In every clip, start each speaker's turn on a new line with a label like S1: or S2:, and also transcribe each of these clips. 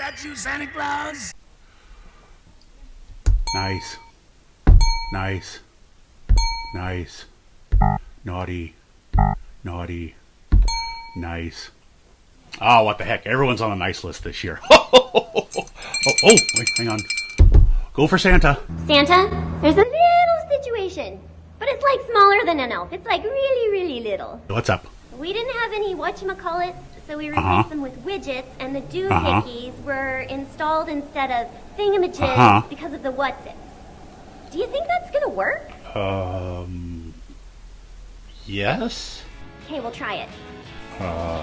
S1: got you, Santa Claus.
S2: Nice. Nice. Nice. Naughty. Naughty. Nice. Oh, what the heck. Everyone's on a nice list this year. Wait, hang on. Go for Santa.
S3: Santa, there's a little situation. But it's like smaller than an elf. It's like really, really little.
S2: What's up?
S3: We didn't have any whatchamacallits, so we replaced them with widgets, and the doohickeys were installed instead of thingamajigs because of the what's-its. Do you think that's gonna work?
S2: Yes?
S3: Okay, we'll try it.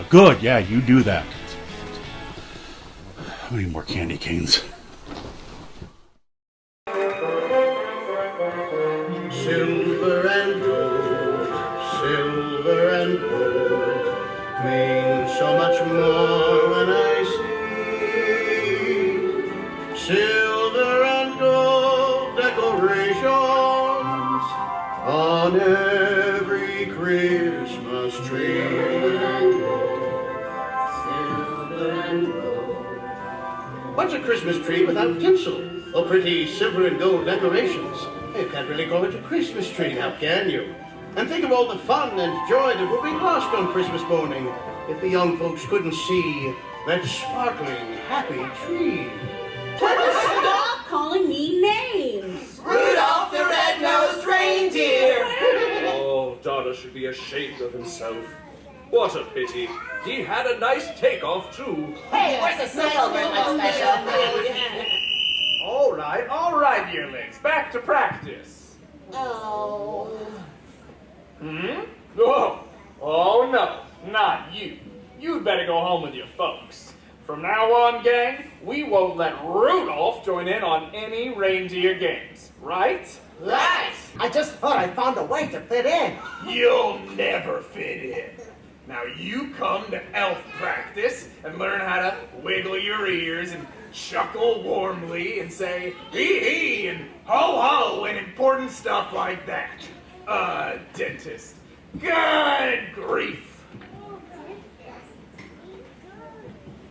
S2: Good. Yeah, you do that. How many more candy canes?
S4: Silver and gold mean so much more when I see silver and gold decorations on every Christmas tree. Silver and gold. What's a Christmas tree without tinsel or pretty silver and gold decorations? You can't really call it a Christmas tree now, can you? And think of all the fun and joy that would be lost on Christmas morning if the young folks couldn't see that sparkling, happy tree.
S5: Stop calling me names!
S6: Rudolph the Red-Nosed Reindeer!
S7: Oh, Donna should be ashamed of himself. What a pity. He had a nice takeoff, too.
S6: Hey, where's the snail Christmas special?
S8: All right, yearlings. Back to practice.
S5: Oh.
S8: Oh, no. Not you. You'd better go home with your folks. From now on, gang, we won't let Rudolph join in on any reindeer games, right?
S6: Right! I just thought I found a way to fit in.
S8: You'll never fit in. Now you come to elf practice and learn how to wiggle your ears and chuckle warmly and say hee hee and ho ho and important stuff like that. Dentist. Good grief.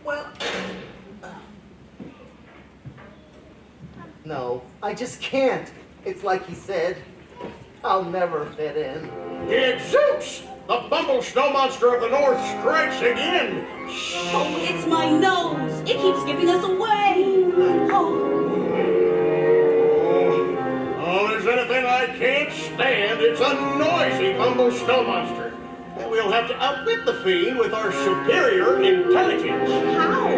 S6: Well, no, I just can't. It's like he said, I'll never fit in.
S4: Gadzooks! The Bumble Snow Monster of the North strikes again!
S5: Oh, it's my nose. It keeps giving us away. Oh.
S4: Oh, there's anything I can't stand, it's a noisy Bumble Snow Monster. And we'll have to outwit the fiend with our superior intelligence.
S5: How?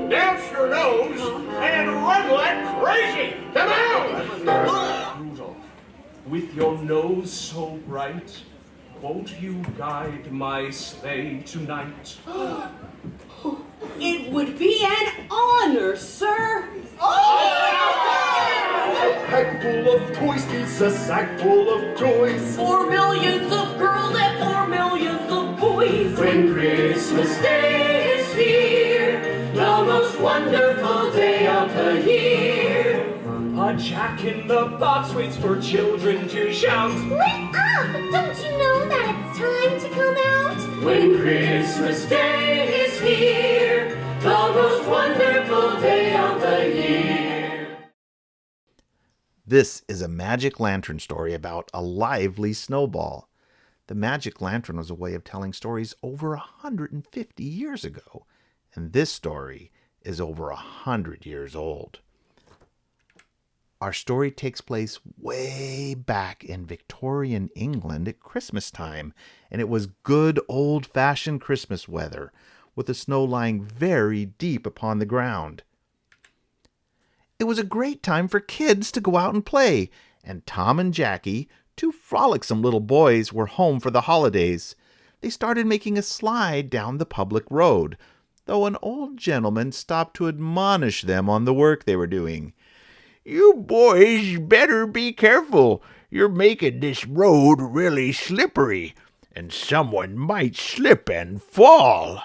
S4: Douse your nose and run like crazy! Come on!
S7: Rudolph, with your nose so bright, won't you guide my sleigh tonight?
S5: It would be an honor, sir.
S7: A pack full of toys meets a sack full of toys.
S5: 4 millions of girls and 4 millions of boys.
S6: When Christmas Day is here, the most wonderful day of the year.
S7: A jack in the box waits for children to shout.
S3: Wake up! Don't you know that it's time to come out?
S6: When Christmas Day is here, the most wonderful day of the year.
S9: This is a magic lantern story about a lively snowball. The magic lantern was a way of telling stories over 150 years ago, and this story is over 100 years old. Our story takes place way back in Victorian England at Christmas time, and it was good old-fashioned Christmas weather, with the snow lying very deep upon the ground. It was a great time for kids to go out and play, and Tom and Jackie, two frolicsome little boys, were home for the holidays. They started making a slide down the public road, though an old gentleman stopped to admonish them on the work they were doing. "You boys better be careful. You're making this road really slippery, and someone might slip and fall."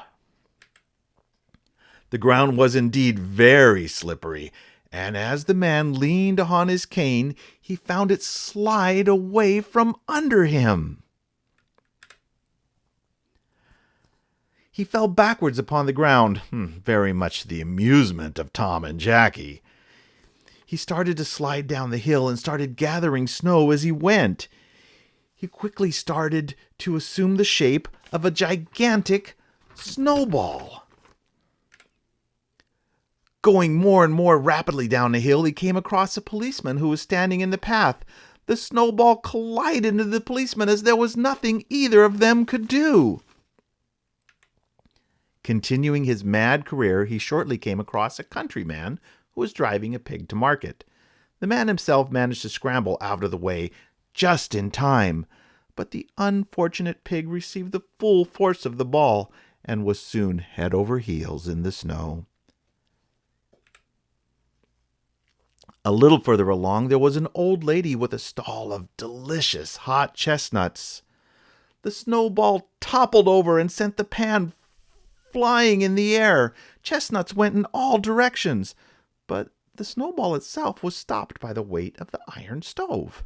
S9: The ground was indeed very slippery, and as the man leaned on his cane, he found it slide away from under him. He fell backwards upon the ground, very much to the amusement of Tom and Jackie. He started to slide down the hill and started gathering snow as he went. He quickly started to assume the shape of a gigantic snowball. Going more and more rapidly down the hill, he came across a policeman who was standing in the path. The snowball collided into the policeman as there was nothing either of them could do. Continuing his mad career, he shortly came across a countryman who was driving a pig to market. The man himself managed to scramble out of the way just in time, but the unfortunate pig received the full force of the ball and was soon head over heels in the snow. A little further along, there was an old lady with a stall of delicious hot chestnuts. The snowball toppled over and sent the pan flying in the air. Chestnuts went in all directions, but the snowball itself was stopped by the weight of the iron stove.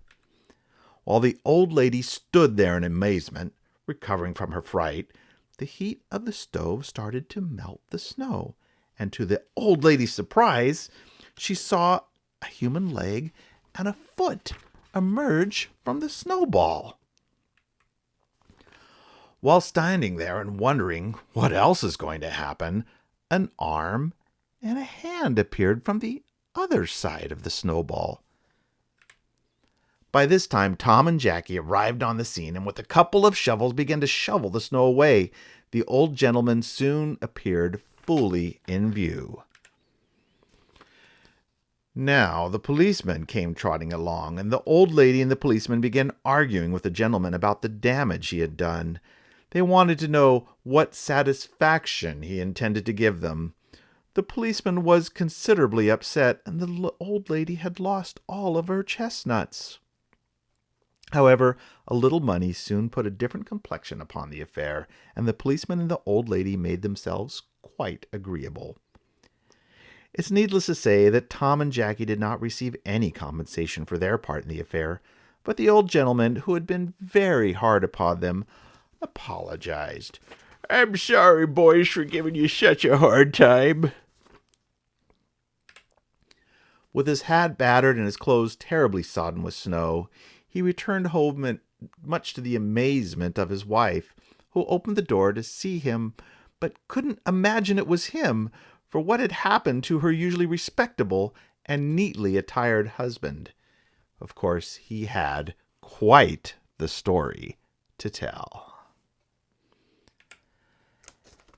S9: While the old lady stood there in amazement, recovering from her fright, the heat of the stove started to melt the snow, and to the old lady's surprise, she saw a human leg and a foot emerge from the snowball. While standing there and wondering what else is going to happen, an arm and a hand appeared from the other side of the snowball. By this time, Tom and Jackie arrived on the scene and with a couple of shovels began to shovel the snow away. The old gentleman soon appeared fully in view. Now the policeman came trotting along, and the old lady and the policeman began arguing with the gentleman about the damage he had done. They wanted to know what satisfaction he intended to give them. The policeman was considerably upset, and the old lady had lost all of her chestnuts. However, a little money soon put a different complexion upon the affair, and the policeman and the old lady made themselves quite agreeable. It's needless to say that Tom and Jackie did not receive any compensation for their part in the affair, but the old gentleman, who had been very hard upon them, apologized. "I'm sorry, boys, for giving you such a hard time." With his hat battered and his clothes terribly sodden with snow, he returned home much to the amazement of his wife, who opened the door to see him, but couldn't imagine it was him, for what had happened to her usually respectable and neatly attired husband. Of course, he had quite the story to tell.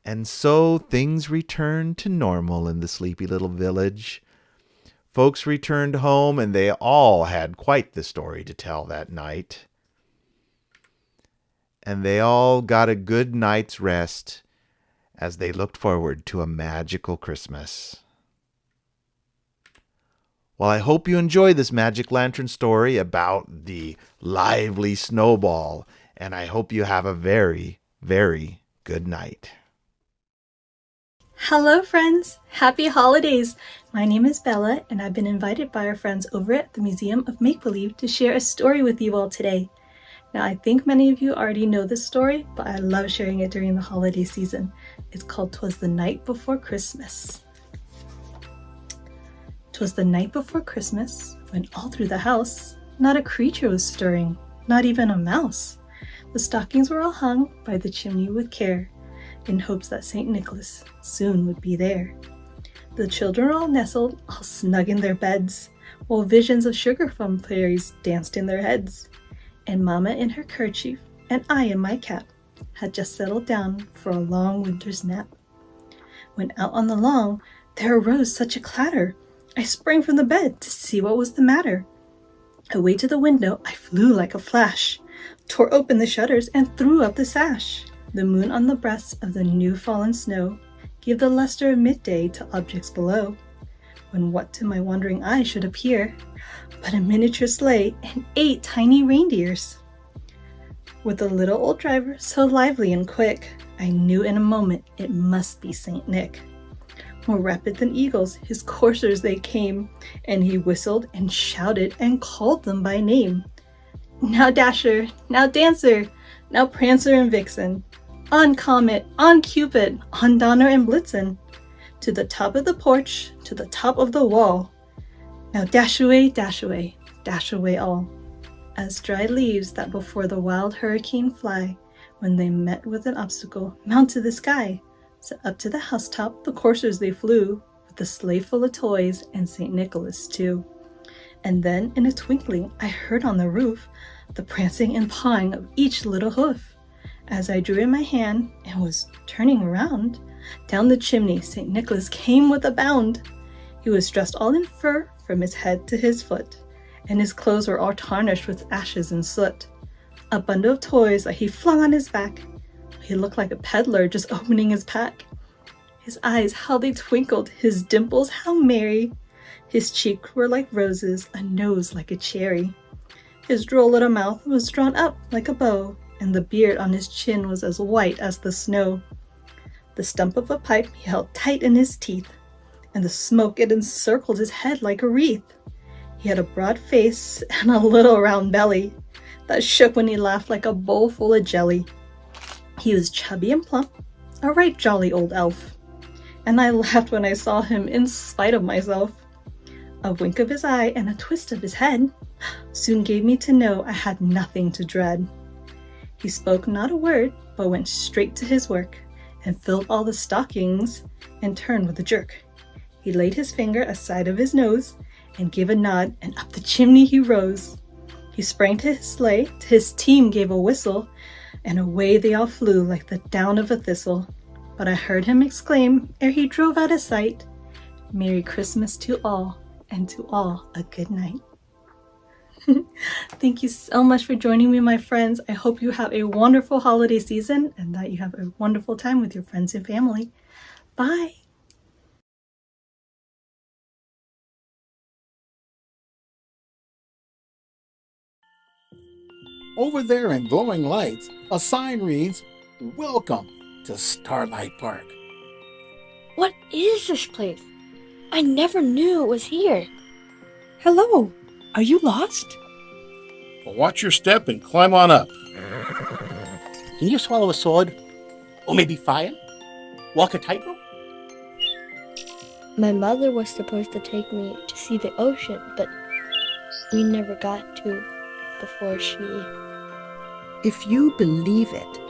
S9: And so things returned to normal in the sleepy little village. Folks returned home, and they all had quite the story to tell that night. And they all got a good night's rest as they looked forward to a magical Christmas. Well, I hope you enjoyed this Magic Lantern story about the lively snowball, and I hope you have a very, very good night.
S1: Hello friends! Happy holidays! My name is Bella, and I've been invited by our friends over at the Museum of Make-Believe to share a story with you all today. Now, I think many of you already know this story, but I love sharing it during the holiday season. It's called 'Twas the Night Before Christmas. 'Twas the night before Christmas, when all through the house, not a creature was stirring, not even a mouse. The stockings were all hung by the chimney with care, in hopes that St. Nicholas soon would be there. The children were all nestled, all snug in their beds, while visions of sugar plum fairies danced in their heads. And Mama in her kerchief, and I in my cap, had just settled down for a long winter's nap. When out on the lawn there arose such a clatter, I sprang from the bed to see what was the matter. Away to the window I flew like a flash, tore open the shutters and threw up the sash. The moon on the breast of the new fallen snow gave the luster of midday to objects below, when what to my wondering eye should appear but a miniature sleigh and 8 tiny reindeers. With the little old driver so lively and quick, I knew in a moment it must be Saint Nick. More rapid than eagles, his coursers they came, and he whistled and shouted and called them by name. Now Dasher, now Dancer, now Prancer and Vixen, on Comet, on Cupid, on Donner and Blitzen, to the top of the porch, to the top of the wall. Now dash away, dash away all, as dry leaves that before the wild hurricane fly, when they met with an obstacle, mount to the sky. So up to the housetop the coursers they flew, with the sleigh full of toys and St. Nicholas too. And then in a twinkling I heard on the roof the prancing and pawing of each little hoof. As I drew in my hand and was turning around, down the chimney St. Nicholas came with a bound. He was dressed all in fur from his head to his foot, and his clothes were all tarnished with ashes and soot. A bundle of toys that he flung on his back. He looked like a peddler just opening his pack. His eyes, how they twinkled, his dimples, how merry. His cheeks were like roses, a nose like a cherry. His droll little mouth was drawn up like a bow, and the beard on his chin was as white as the snow. The stump of a pipe he held tight in his teeth, and the smoke it encircled his head like a wreath. He had a broad face and a little round belly that shook when he laughed like a bowl full of jelly. He was chubby and plump, a right jolly old elf, and I laughed when I saw him in spite of myself. A wink of his eye and a twist of his head soon gave me to know I had nothing to dread. He spoke not a word, but went straight to his work, and filled all the stockings, and turned with a jerk. He laid his finger aside of his nose, and gave a nod, and up the chimney he rose. He sprang to his sleigh, to his team gave a whistle, and away they all flew like the down of a thistle. But I heard him exclaim, ere he drove out of sight, "Merry Christmas to all, and to all a good night." Thank you so much for joining me, my friends. I hope you have a wonderful holiday season and that you have a wonderful time with your friends and family. Bye.
S10: Over there in glowing lights, a sign reads, "Welcome to Starlight Park."
S11: What is this place? I never knew it was here.
S12: Hello, are you lost?
S10: Well, watch your step and climb on up.
S13: Can you swallow a sword? Or maybe fire? Walk a tightrope?
S11: My mother was supposed to take me to see the ocean, but we never got to before she...
S12: If you believe it,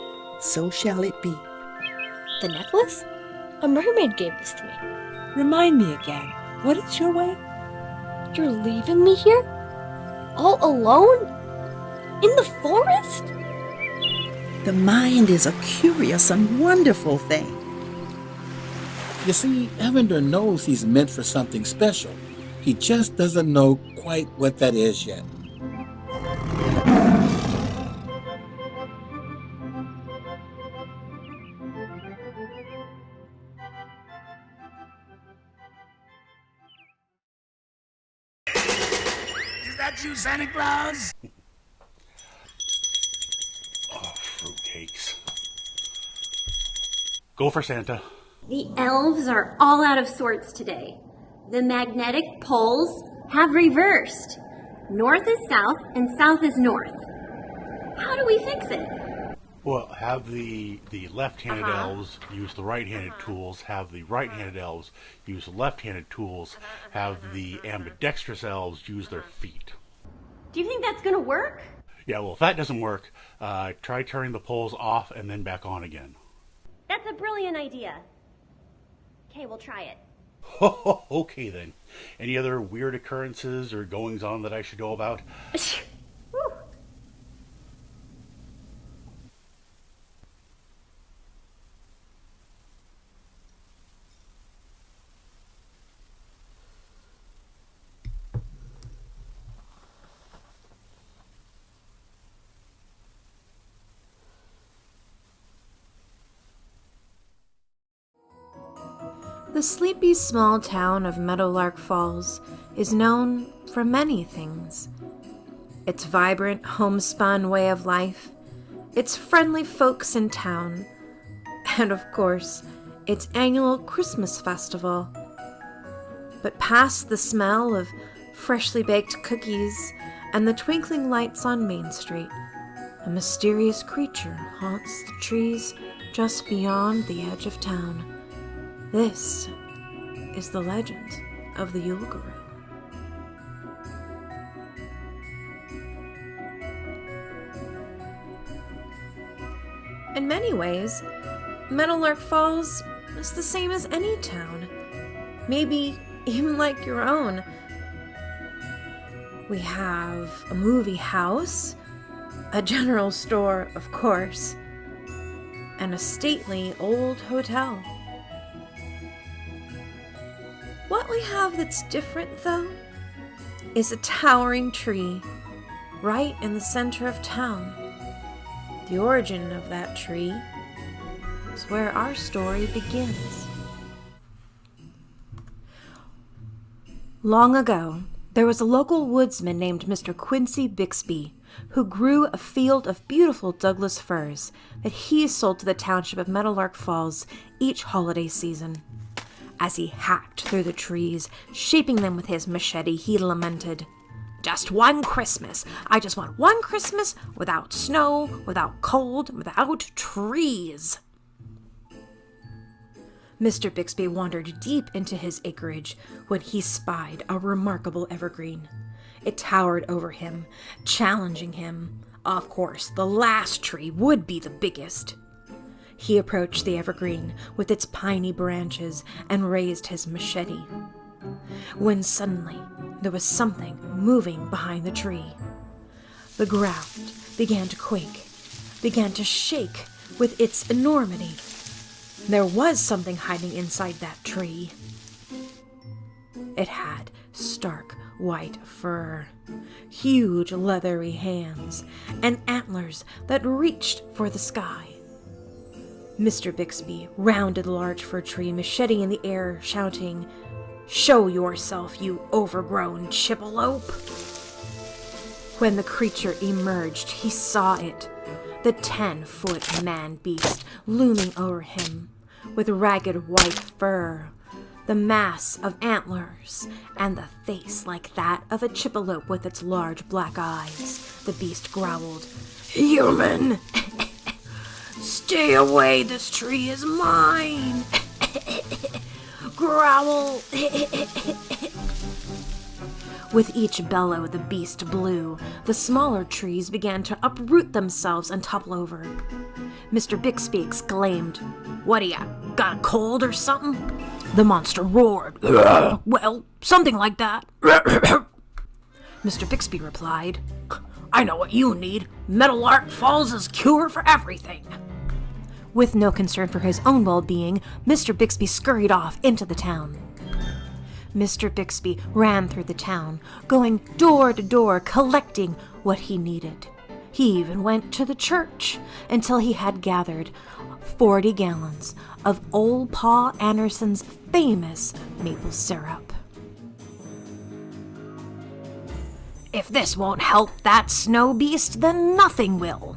S12: so shall it be.
S11: The necklace? A mermaid gave this to me.
S12: Remind me again, what is your way?
S11: You're leaving me here? All alone? In the forest?
S12: The mind is a curious and wonderful thing.
S10: You see, Evander knows he's meant for something special. He just doesn't know quite what that is yet.
S6: Is that you, Santa Claus?
S2: Oh, fruitcakes. Go for Santa.
S3: The elves are all out of sorts today. The magnetic poles have reversed. North is south and south is north. How do we fix it?
S2: Well, have the left-handed elves use the right-handed tools, have the right-handed elves use the left-handed tools, have the ambidextrous elves use their feet.
S3: Do you think that's going to work?
S2: Yeah, well, if that doesn't work, try turning the poles off and then back on again.
S3: That's a brilliant idea. Okay, we'll try it.
S2: Okay, then. Any other weird occurrences or goings-on that I should know about?
S14: The sleepy small town of Meadowlark Falls is known for many things. Its vibrant homespun way of life, its friendly folks in town, and of course, its annual Christmas festival. But past the smell of freshly baked cookies and the twinkling lights on Main Street, a mysterious creature haunts the trees, just beyond the edge of town. This is the legend of the Yule Guru. In many ways, Meadowlark Falls is the same as any town. Maybe even like your own. We have a movie house, a general store, of course, and a stately old hotel. What we have that's different, though, is a towering tree right in the center of town. The origin of that tree is where our story begins. Long ago, there was a local woodsman named Mr. Quincy Bixby who grew a field of beautiful Douglas firs that he sold to the township of Meadowlark Falls each holiday season. As he hacked through the trees, shaping them with his machete, he lamented, "Just one Christmas. I just want one Christmas without snow, without cold, without trees." Mr. Bixby wandered deep into his acreage when he spied a remarkable evergreen. It towered over him, challenging him. Of course, the last tree would be the biggest. He approached the evergreen with its piney branches and raised his machete, when suddenly there was something moving behind the tree. The ground began to quake, began to shake with its enormity. There was something hiding inside that tree. It had stark white fur, huge leathery hands, and antlers that reached for the sky. Mr. Bixby rounded the large fir tree, machete in the air, shouting, "Show yourself, you overgrown chippelope!" When the creature emerged, he saw it, the 10-foot man-beast looming over him, with ragged white fur, the mass of antlers, and the face like that of a chippelope with its large black eyes. The beast growled, "Human! Stay away, this tree is mine! Growl!" With each bellow the beast blew, the smaller trees began to uproot themselves and topple over. Mr. Bixby exclaimed, "What do ya, got a cold or something?" The monster roared, "Well, something like that." Mr. Bixby replied, "I know what you need. Meadowlark Falls' cure for everything." With no concern for his own well-being, Mr. Bixby scurried off into the town. Mr. Bixby ran through the town, going door to door, collecting what he needed. He even went to the church until he had gathered 40 gallons of Old Pa Anderson's famous maple syrup. "If this won't help that snow beast, then nothing will."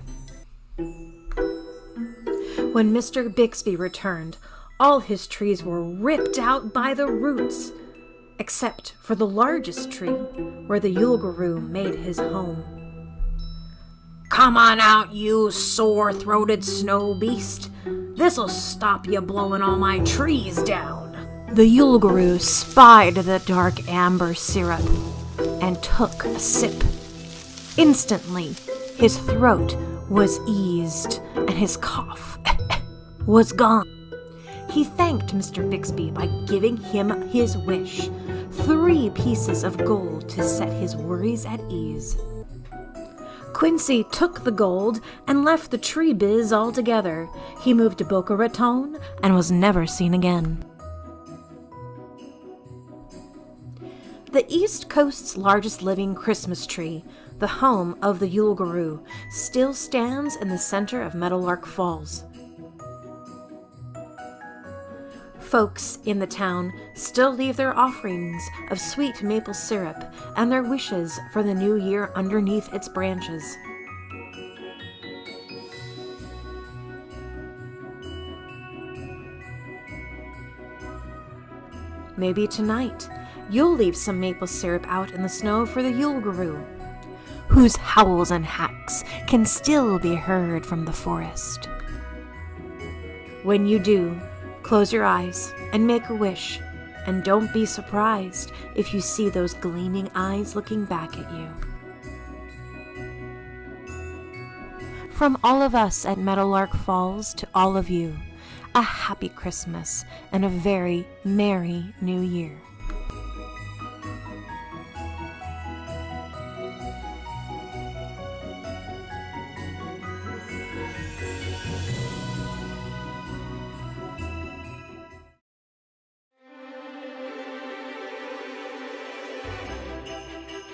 S14: When Mr. Bixby returned, all his trees were ripped out by the roots, except for the largest tree, where the Yule Guru made his home. "Come on out, you sore-throated snow beast. This'll stop you blowing all my trees down." The Yule Guru spied the dark amber syrup and took a sip. Instantly, his throat was eased and his cough was gone. He thanked Mr. Bixby by giving him his wish, 3 pieces of gold to set his worries at ease. Quincy took the gold and left the tree biz altogether. He moved to Boca Raton and was never seen again. The East Coast's largest living Christmas tree, the home of the Yule Guru, still stands in the center of Meadowlark Falls. Folks in the town still leave their offerings of sweet maple syrup and their wishes for the new year underneath its branches. Maybe tonight you'll leave some maple syrup out in the snow for the Yule Guru, whose howls and hacks can still be heard from the forest. When you do, close your eyes and make a wish, and don't be surprised if you see those gleaming eyes looking back at you. From all of us at Meadowlark Falls to all of you, a happy Christmas and a very Merry New Year.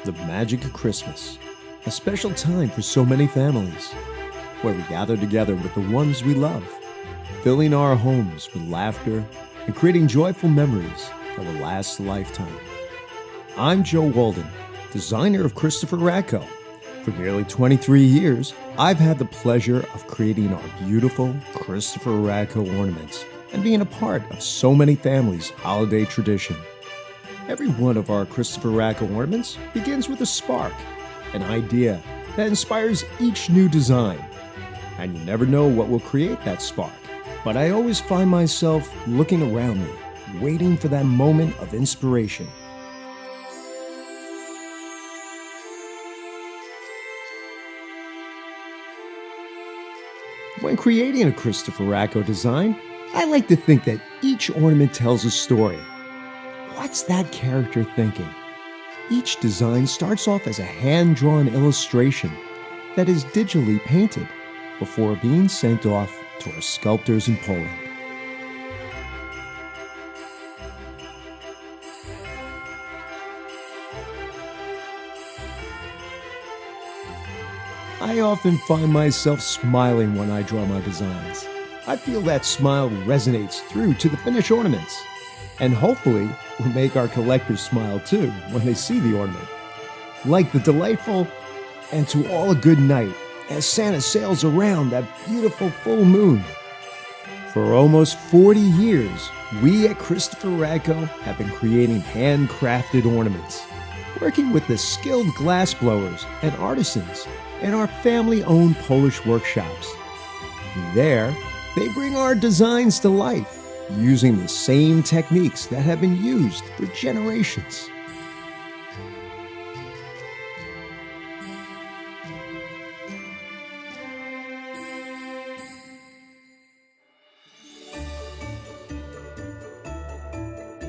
S15: The magic of Christmas, a special time for so many families, where we gather together with the ones we love, filling our homes with laughter and creating joyful memories that will last a lifetime. I'm Joe Walden, designer of Christopher Radko. For nearly 23 years, I've had the pleasure of creating our beautiful Christopher Radko ornaments and being a part of so many families' holiday tradition. Every one of our Christopher Radko ornaments begins with a spark, an idea that inspires each new design. And you never know what will create that spark. But I always find myself looking around me, waiting for that moment of inspiration. When creating a Christopher Radko design, I like to think that each ornament tells a story. What's that character thinking? Each design starts off as a hand-drawn illustration that is digitally painted before being sent off to our sculptors in Poland. I often find myself smiling when I draw my designs. I feel that smile resonates through to the finished ornaments, and hopefully will make our collectors smile too when they see the ornament. Like the delightful "and to all a good night" as Santa sails around that beautiful full moon. For almost 40 years, we at Christopher Radko have been creating handcrafted ornaments, working with the skilled glassblowers and artisans in our family-owned Polish workshops. There, they bring our designs to life, using the same techniques that have been used for generations.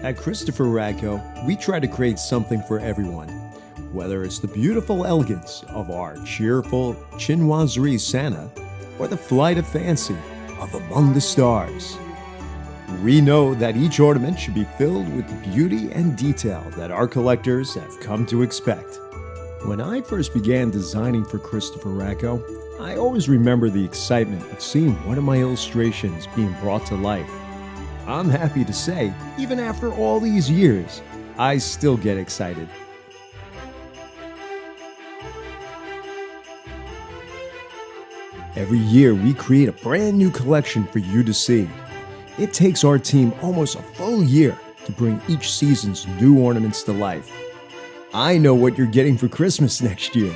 S15: At Christopher Radko, we try to create something for everyone, whether it's the beautiful elegance of our cheerful chinoiserie Santa or the flight of fancy of Among the Stars. We know that each ornament should be filled with the beauty and detail that our collectors have come to expect. When I first began designing for Christopher Radko, I always remember the excitement of seeing one of my illustrations being brought to life. I'm happy to say, even after all these years, I still get excited. Every year we create a brand new collection for you to see. It takes our team almost a full year to bring each season's new ornaments to life. I know what you're getting for Christmas next year.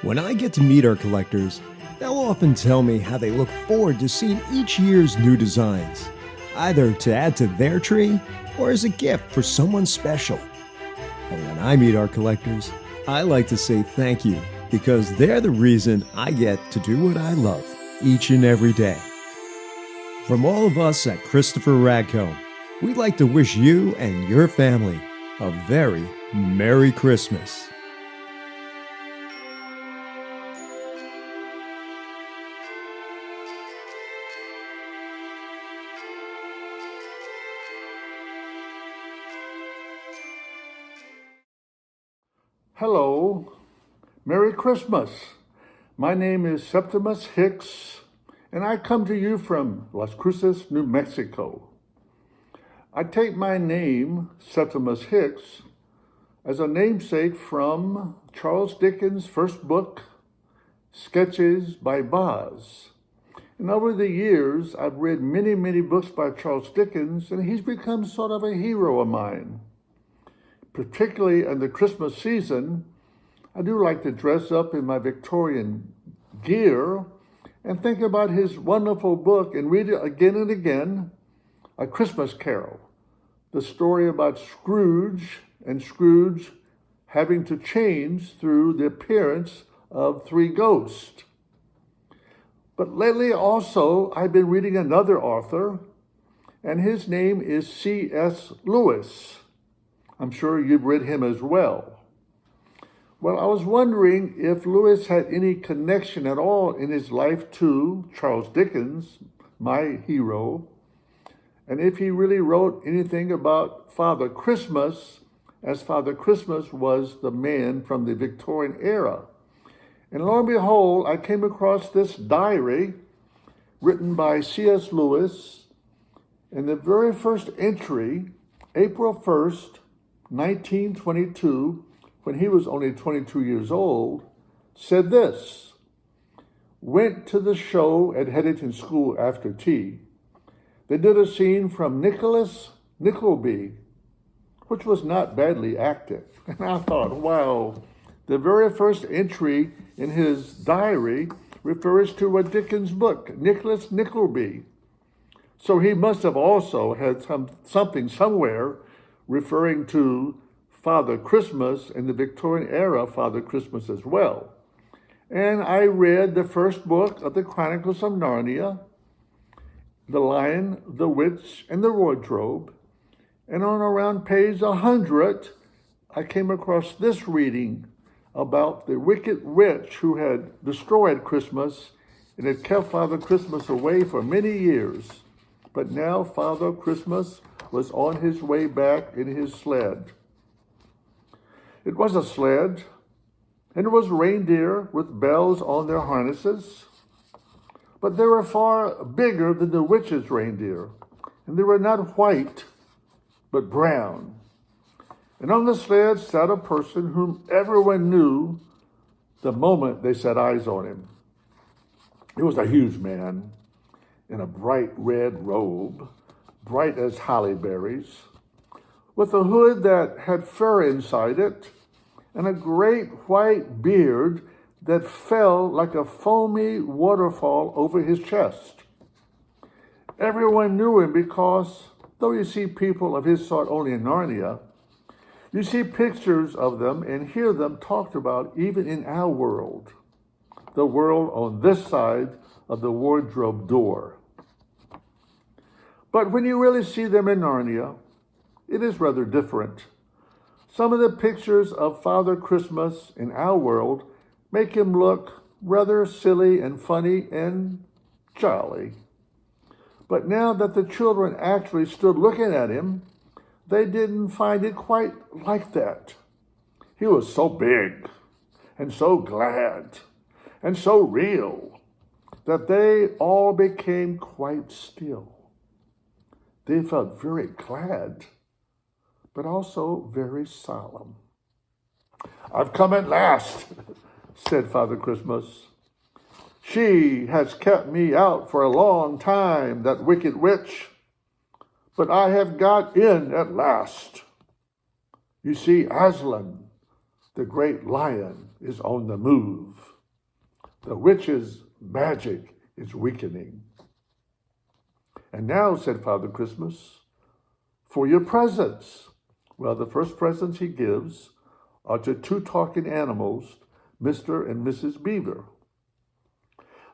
S15: When I get to meet our collectors, they'll often tell me how they look forward to seeing each year's new designs, either to add to their tree or as a gift for someone special. And when I meet our collectors, I like to say thank you, because they're the reason I get to do what I love each and every day. From all of us at Christopher Radko, we'd like to wish you and your family a very Merry Christmas.
S16: Hello, Merry Christmas. My name is Septimus Hicks, and I come to you from Las Cruces, New Mexico. I take my name, Septimus Hicks, as a namesake from Charles Dickens' first book, Sketches by Boz. And over the years, I've read many books by Charles Dickens, and he's become sort of a hero of mine. Particularly in the Christmas season, I do like to dress up in my Victorian gear and think about his wonderful book and read it again and again, A Christmas Carol, the story about Scrooge and Scrooge having to change through the appearance of three ghosts. But lately also, I've been reading another author, and his name is C.S. Lewis. I'm sure you've read him as well. Well, I was wondering if Lewis had any connection at all in his life to Charles Dickens, my hero, and if he really wrote anything about Father Christmas, as Father Christmas was the man from the Victorian era. And lo and behold, I came across this diary written by C.S. Lewis, and the very first entry, April 1st, 1922, when he was only 22 years old, said this: "Went to the show at Headington School after tea. They did a scene from Nicholas Nickleby, which was not badly acted." And I thought, wow, the very first entry in his diary refers to a Dickens book, Nicholas Nickleby. So he must have also had something somewhere referring to Father Christmas in the Victorian era, Father Christmas as well. And I read the first book of the Chronicles of Narnia, The Lion, the Witch, and the Wardrobe. And on around page 100, I came across this reading about the wicked witch who had destroyed Christmas and had kept Father Christmas away for many years. But now Father Christmas was on his way back in his sled. It was a sled, and it was reindeer with bells on their harnesses. But they were far bigger than the witch's reindeer, and they were not white, but brown. And on the sled sat a person whom everyone knew the moment they set eyes on him. He was a huge man in a bright red robe, bright as holly berries, with a hood that had fur inside it, and a great white beard that fell like a foamy waterfall over his chest. Everyone knew him because, though you see people of his sort only in Narnia, you see pictures of them and hear them talked about even in our world, the world on this side of the wardrobe door. But when you really see them in Narnia, it is rather different. Some of the pictures of Father Christmas in our world make him look rather silly and funny and jolly. But now that the children actually stood looking at him, they didn't find it quite like that. He was so big and so glad and so real that they all became quite still. They felt very glad, but also very solemn. "I've come at last," said Father Christmas. "She has kept me out for a long time, that wicked witch, but I have got in at last. You see, Aslan, the great lion, is on the move. The witch's magic is weakening. And now," said Father Christmas, "for your presents." Well, the first presents he gives are to two talking animals, Mr. and Mrs. Beaver.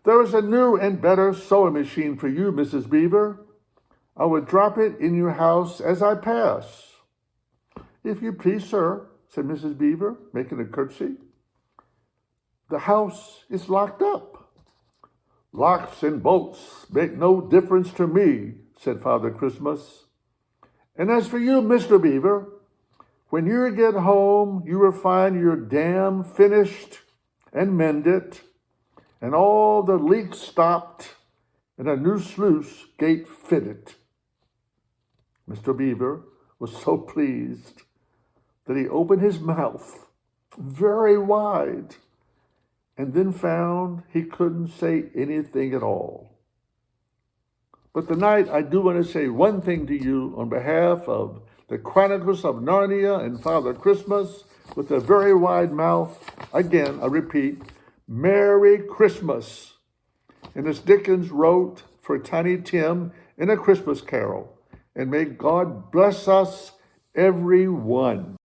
S16: "There is a new and better sewing machine for you, Mrs. Beaver. I will drop it in your house as I pass." "If you please, sir," said Mrs. Beaver, making a curtsy. "The house is locked up." "Locks and bolts make no difference to me," said Father Christmas. "And as for you, Mr. Beaver, when you get home, you will find your dam finished and mended, and all the leaks stopped, and a new sluice gate fitted." Mr. Beaver was so pleased that he opened his mouth very wide and then found he couldn't say anything at all. But tonight I do want to say one thing to you on behalf of the Chronicles of Narnia and Father Christmas with a very wide mouth. Again, I repeat, Merry Christmas. and as Dickens wrote for Tiny Tim in A Christmas Carol. And may God bless us, everyone.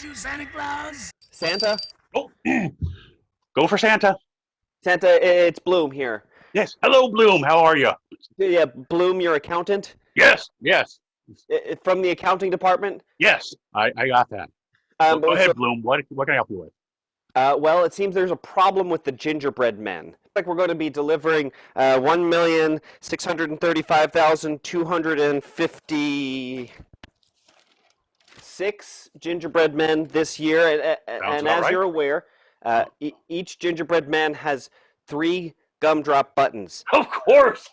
S17: You, Santa Claus?
S18: Santa?
S2: Oh, go for Santa.
S18: Santa, it's Bloom here.
S2: Yes. Hello, Bloom. How are you?
S18: Yeah, Bloom, your accountant?
S2: Yes. Yes.
S18: From the accounting department?
S2: Yes. I got that. Go ahead, Bloom. What can I help you with?
S18: Well, it seems there's a problem with the gingerbread men. Like we're going to be delivering 1,635,256 gingerbread men this year, and as you're aware, each gingerbread man has 3 gumdrop buttons.
S2: Of course.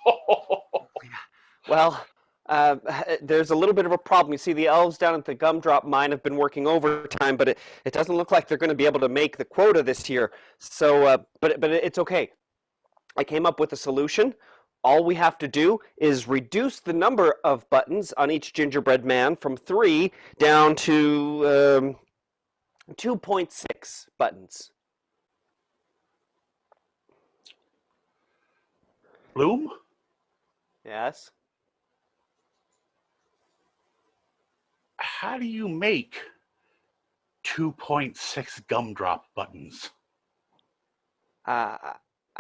S18: Well, there's a little bit of a problem. You see, the elves down at the gumdrop mine have been working overtime, but it doesn't look like they're going to be able to make the quota this year. So, but it's okay. I came up with a solution. All we have to do is reduce the number of buttons on each gingerbread man from 3 down to 2.6 buttons.
S2: Bloom?
S18: Yes?
S2: How do you make 2.6 gumdrop buttons?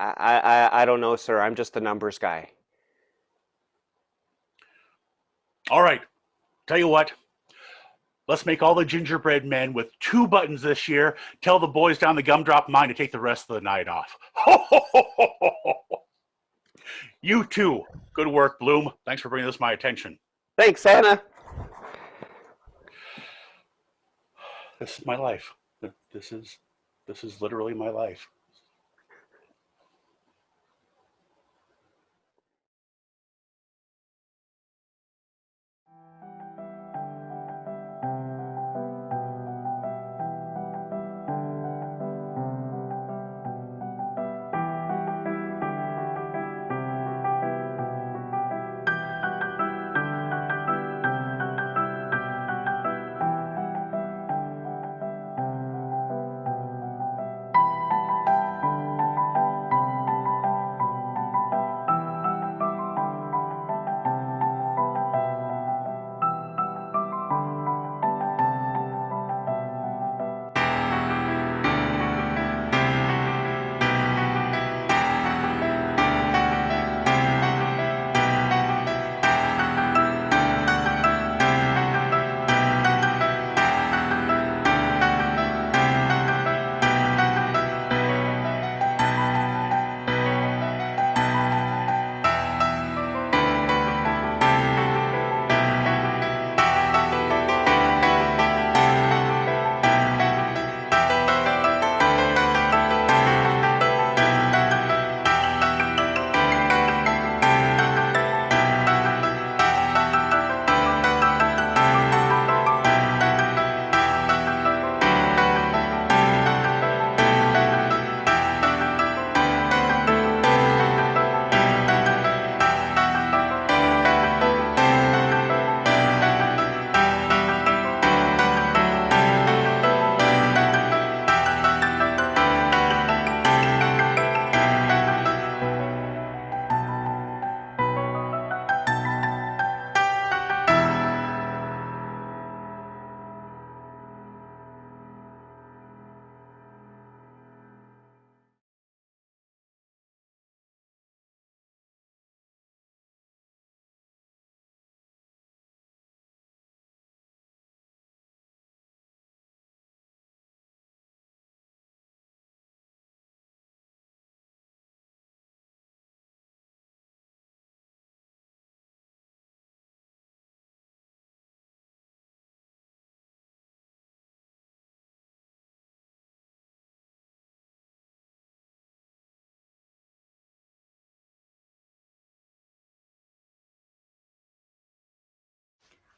S18: I don't know, sir. I'm just the numbers guy.
S2: All right. Tell you what. Let's make all the gingerbread men with 2 buttons this year. Tell the boys down the gumdrop mine to take the rest of the night off. You too. Good work, Bloom. Thanks for bringing this to my attention.
S18: Thanks, Santa.
S2: This is my life. This is literally my life.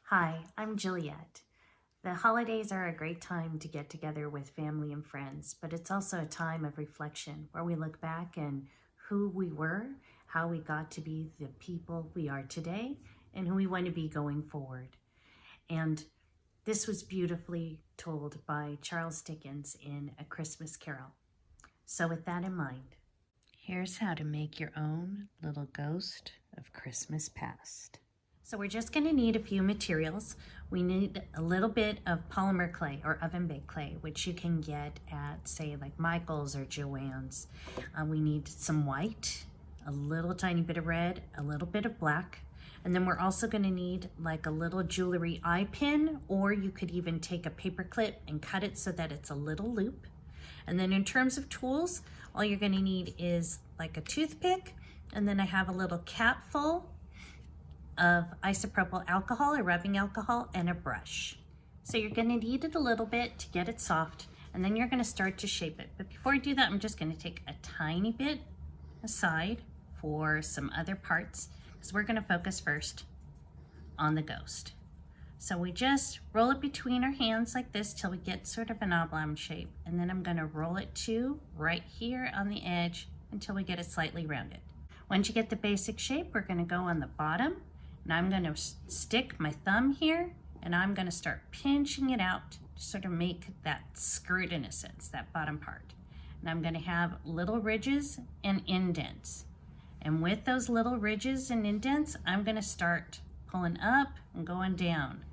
S19: Hi, I'm Juliet. The holidays are a great time to get together with family and friends, but it's also a time of reflection where we look back and who we were, how we got to be the people we are today, and who we want to be going forward. And this was beautifully told by Charles Dickens in A Christmas Carol. So with that in mind, here's how to make your own little ghost of Christmas past. So we're just going to need a few materials. We need a little bit of polymer clay or oven baked clay, which you can get at, say, like Michael's or Joann's. We need some white, a little tiny bit of red, a little bit of black, and then we're also going to need like a little jewelry eye pin, or you could even take a paper clip and cut it so that it's a little loop. And then in terms of tools, all you're going to need is like a toothpick, and then I have a little cap full of isopropyl alcohol or rubbing alcohol and a brush. So you're going to knead it a little bit to get it soft, and then you're going to start to shape it. But before I do that, I'm just going to take a tiny bit aside for some other parts, because we're going to focus first on the ghost. So we just roll it between our hands like this till we get sort of an oblong shape, and then I'm going to roll it too right here on the edge until we get it slightly rounded. Once you get the basic shape, we're going to go on the bottom, and I'm going to stick my thumb here, and I'm going to start pinching it out to sort of make that skirt, in a sense, that bottom part. And I'm going to have little ridges and indents. And with those little ridges and indents, I'm going to start pulling up and going down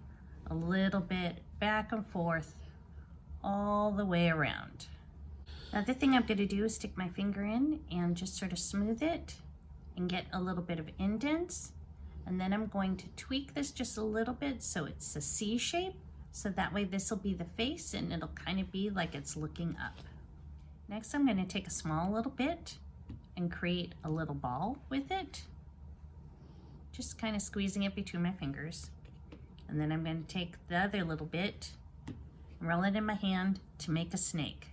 S19: a little bit, back and forth, all the way around. Another thing I'm going to do is stick my finger in and just sort of smooth it and get a little bit of indents. And then I'm going to tweak this just a little bit so it's a C shape, so that way this will be the face and it'll kind of be like it's looking up. Next, I'm going to take a small little bit and create a little ball with it, just kind of squeezing it between my fingers. And then I'm going to take the other little bit and roll it in my hand to make a snake,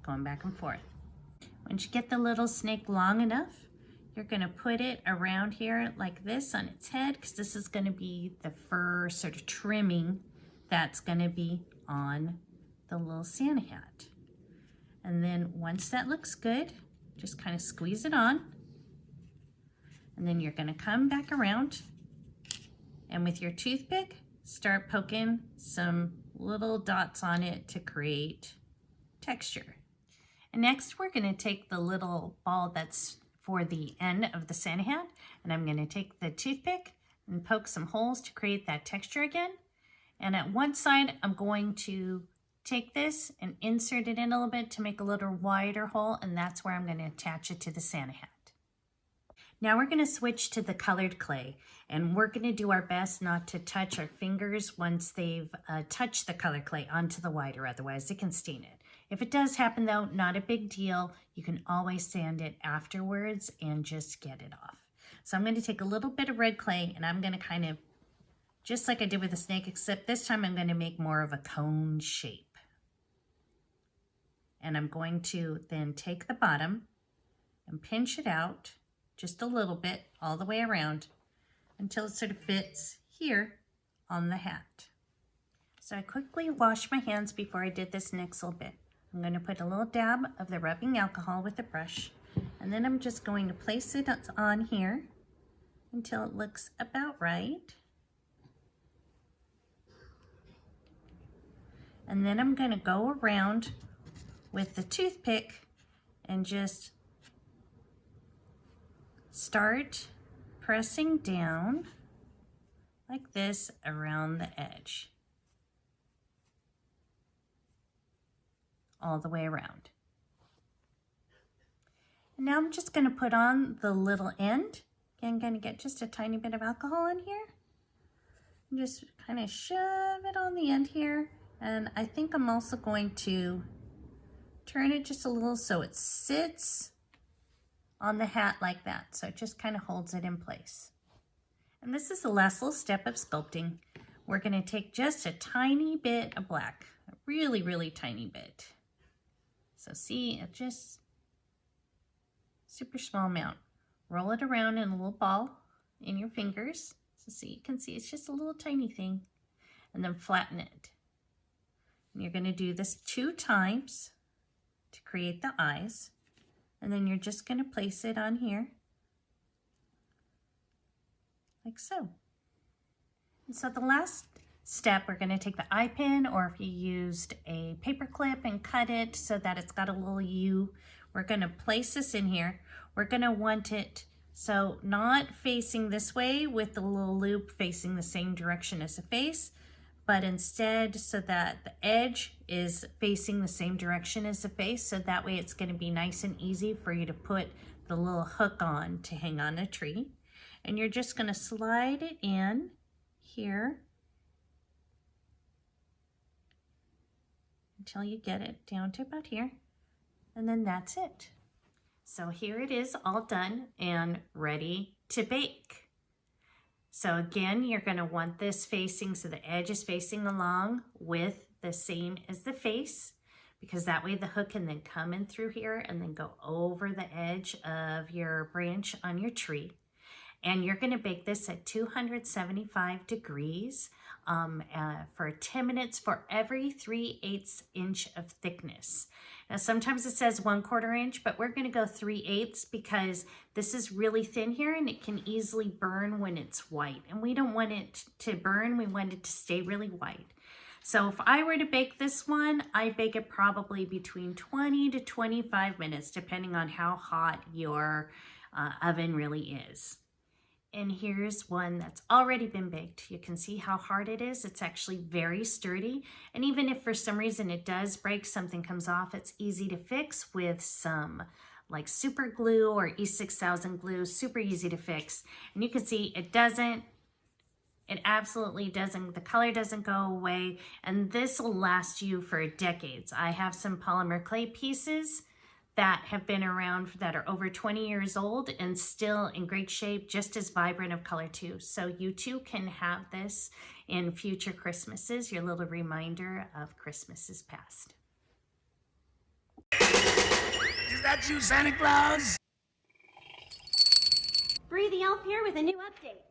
S19: going back and forth. Once you get the little snake long enough, you're going to put it around here like this on its head, because this is going to be the fur sort of trimming that's going to be on the little Santa hat. And then once that looks good, just kind of squeeze it on. And then you're going to come back around and with your toothpick, start poking some little dots on it to create texture. And next, we're going to take the little ball that's for the end of the Santa hat, and I'm going to take the toothpick and poke some holes to create that texture again. And at one side, I'm going to take this and insert it in a little bit to make a little wider hole, and that's where I'm going to attach it to the Santa hat. Now we're going to switch to the colored clay, and we're going to do our best not to touch our fingers once they've touched the colored clay onto the white, or otherwise it can stain it. If it does happen though, not a big deal. You can always sand it afterwards and just get it off. So I'm going to take a little bit of red clay, and I'm going to kind of, just like I did with the snake, except this time I'm going to make more of a cone shape. And I'm going to then take the bottom and pinch it out just a little bit all the way around until it sort of fits here on the hat. So I quickly washed my hands before I did this next little bit. I'm going to put a little dab of the rubbing alcohol with the brush, and then I'm just going to place it on here until it looks about right. And then I'm going to go around with the toothpick and just start pressing down like this around the edge, all the way around. And now I'm just going to put on the little end. Again, I'm going to get just a tiny bit of alcohol in here and just kind of shove it on the end here. And I think I'm also going to turn it just a little so it sits on the hat like that. So it just kind of holds it in place. And this is the last little step of sculpting. We're going to take just a tiny bit of black, a really, really tiny bit. So see, it just super small amount. Roll it around in a little ball in your fingers So you can see it's just a little tiny thing. And then flatten it. And you're going to do this 2 times to create the eyes. And then you're just going to place it on here. Like so. And so the last step, we're going to take the eye pin, or if you used a paper clip and cut it so that it's got a little U, we're going to place this in here. We're going to want it so not facing this way with the little loop facing the same direction as the face, but instead so that the edge is facing the same direction as the face, so that way it's going to be nice and easy for you to put the little hook on to hang on a tree. And you're just going to slide it in here until you get it down to about here, and then that's it. So here it is, all done and ready to bake. So again, you're going to want this facing so the edge is facing along with the same as the face, because that way the hook can then come in through here and then go over the edge of your branch on your tree. And you're going to bake this at 275 degrees for 10 minutes for every 3/8 inch of thickness. Now, sometimes it says 1/4 inch, but we're going to go 3/8 because this is really thin here and it can easily burn when it's white. And we don't want it to burn. We want it to stay really white. So if I were to bake this one, I bake it probably between 20 to 25 minutes, depending on how hot your oven really is. And here's one that's already been baked. You can see how hard it is. It's actually very sturdy. And even if for some reason it does break, something comes off, it's easy to fix with some like super glue or E6000 glue, super easy to fix. And you can see it absolutely doesn't, the color doesn't go away. And this will last you for decades. I have some polymer clay pieces that have been around that are over 20 years old and still in great shape, just as vibrant of color too. So you too can have this in future Christmases, your little reminder of Christmases past.
S17: Is that you, Santa Claus?
S3: Bree the Elf here with a new update.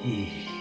S17: Hmm.